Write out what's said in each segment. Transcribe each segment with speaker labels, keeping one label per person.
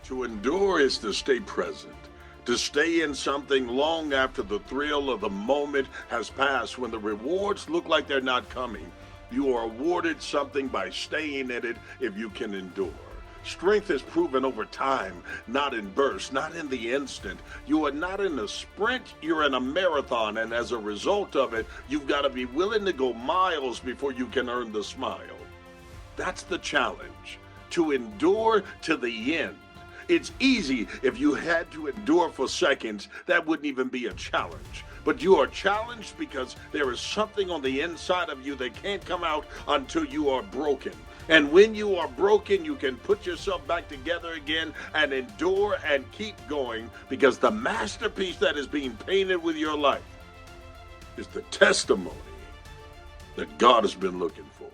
Speaker 1: To endure is to stay present, to stay in something long after the thrill of the moment has passed. When the rewards look like they're not coming, you are awarded something by staying in it if you can endure. Strength is proven over time, not in bursts, not in the instant. You are not in a sprint, you're in a marathon, and as a result of it, you've got to be willing to go miles before you can earn the smile. That's the challenge, to endure to the end. It's easy. If you had to endure for seconds, that wouldn't even be a challenge. But you are challenged because there is something on the inside of you that can't come out until you are broken. And when you are broken, you can put yourself back together again and endure and keep going, because the masterpiece that is being painted with your life is the testimony that God has been looking for.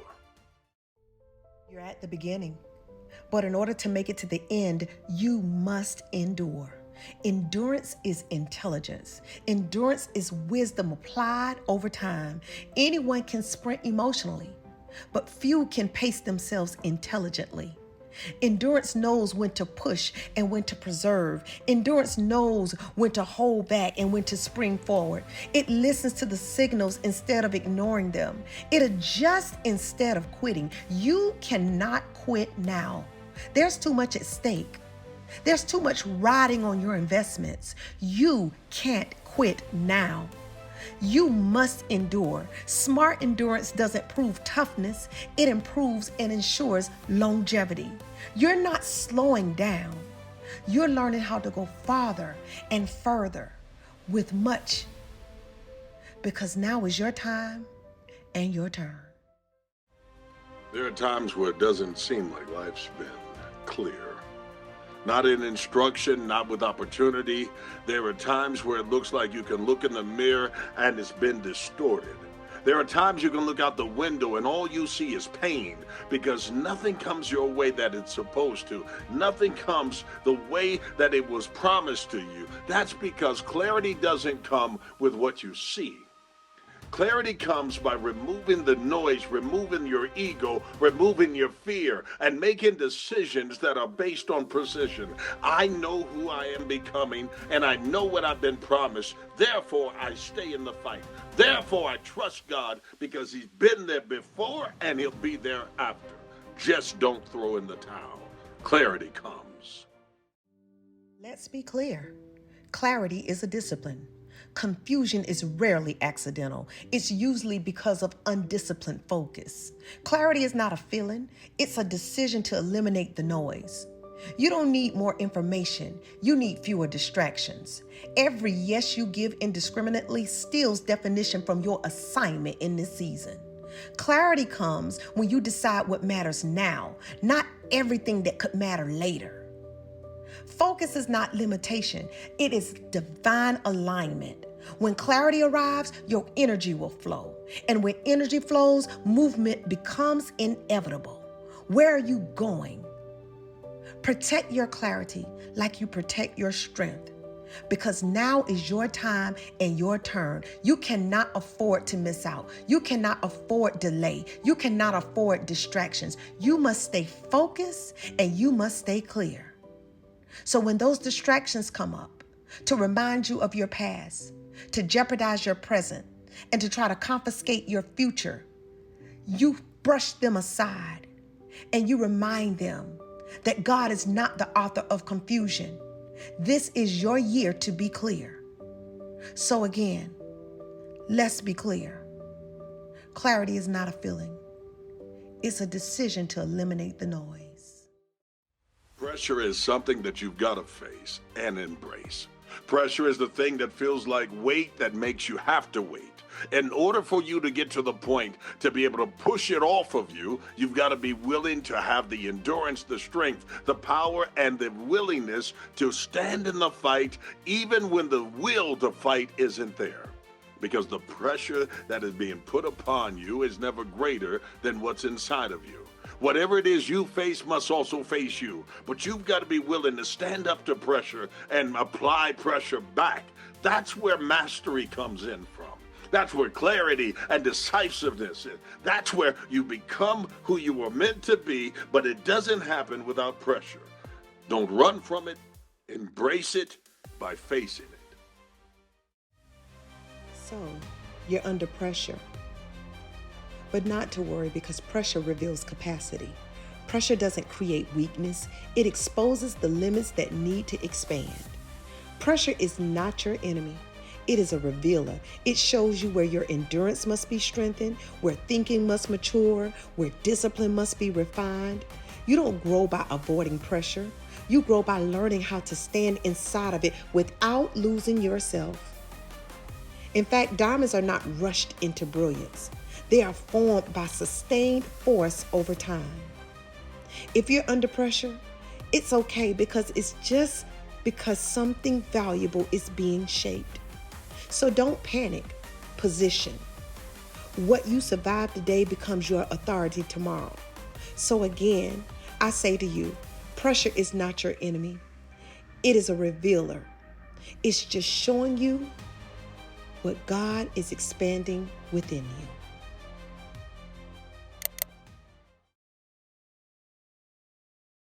Speaker 2: You're at the beginning, but in order to make it to the end, you must endure. Endurance is intelligence. Endurance is wisdom applied over time. Anyone can sprint emotionally, but few can pace themselves intelligently. Endurance knows when to push and when to preserve. Endurance knows when to hold back and when to spring forward. It listens to the signals instead of ignoring them. It adjusts instead of quitting. You cannot quit now. There's too much at stake. There's too much riding on your investments. You can't quit now. You must endure. Smart endurance doesn't prove toughness. It improves and ensures longevity. You're not slowing down. You're learning how to go farther and further with much, because now is your time and your turn.
Speaker 1: There are times where it doesn't seem like life's been clear. Not in instruction, not with opportunity. There are times where it looks like you can look in the mirror and it's been distorted. There are times you can look out the window and all you see is pain, because nothing comes your way that it's supposed to. Nothing comes the way that it was promised to you. That's because clarity doesn't come with what you see. Clarity comes by removing the noise, removing your ego, removing your fear, and making decisions that are based on precision. I know who I am becoming, and I know what I've been promised. Therefore, I stay in the fight. Therefore, I trust God, because He's been there before and He'll be there after. Just don't throw in the towel. Clarity comes.
Speaker 2: Let's be clear. Clarity is a discipline. Confusion is rarely accidental. It's usually because of undisciplined focus. Clarity is not a feeling. It's a decision to eliminate the noise. You don't need more information. You need fewer distractions. Every yes you give indiscriminately steals definition from your assignment in this season. Clarity comes when you decide what matters now, not everything that could matter later. Focus is not limitation. It is divine alignment. When clarity arrives, your energy will flow. And when energy flows, movement becomes inevitable. Where are you going? Protect your clarity like you protect your strength, because now is your time and your turn. You cannot afford to miss out. You cannot afford delay. You cannot afford distractions. You must stay focused and you must stay clear. So when those distractions come up to remind you of your past, to jeopardize your present, and to try to confiscate your future, you brush them aside and you remind them that God is not the author of confusion. This is your year to be clear. So again, let's be clear. Clarity is not a feeling. It's a decision to eliminate the noise.
Speaker 1: Pressure is something that you've got to face and embrace. Pressure is the thing that feels like weight that makes you have to wait. In order for you to get to the point to be able to push it off of you, you've got to be willing to have the endurance, the strength, the power, and the willingness to stand in the fight, even when the will to fight isn't there. Because the pressure that is being put upon you is never greater than what's inside of you. Whatever it is you face must also face you. But you've got to be willing to stand up to pressure and apply pressure back. That's where mastery comes in from. That's where clarity and decisiveness is. That's where you become who you were meant to be, but it doesn't happen without pressure. Don't run from it, embrace it by facing it.
Speaker 2: So, you're under pressure. But not to worry, because pressure reveals capacity. Pressure doesn't create weakness, it exposes the limits that need to expand. Pressure is not your enemy. It is a revealer. It shows you where your endurance must be strengthened, where thinking must mature, where discipline must be refined. You don't grow by avoiding pressure. You grow by learning how to stand inside of it without losing yourself. In fact, diamonds are not rushed into brilliance. They are formed by sustained force over time. If you're under pressure, it's okay, because it's just because something valuable is being shaped. So don't panic. Position. What you survive today becomes your authority tomorrow. So again, I say to you, pressure is not your enemy. It is a revealer. It's just showing you what God is expanding within you.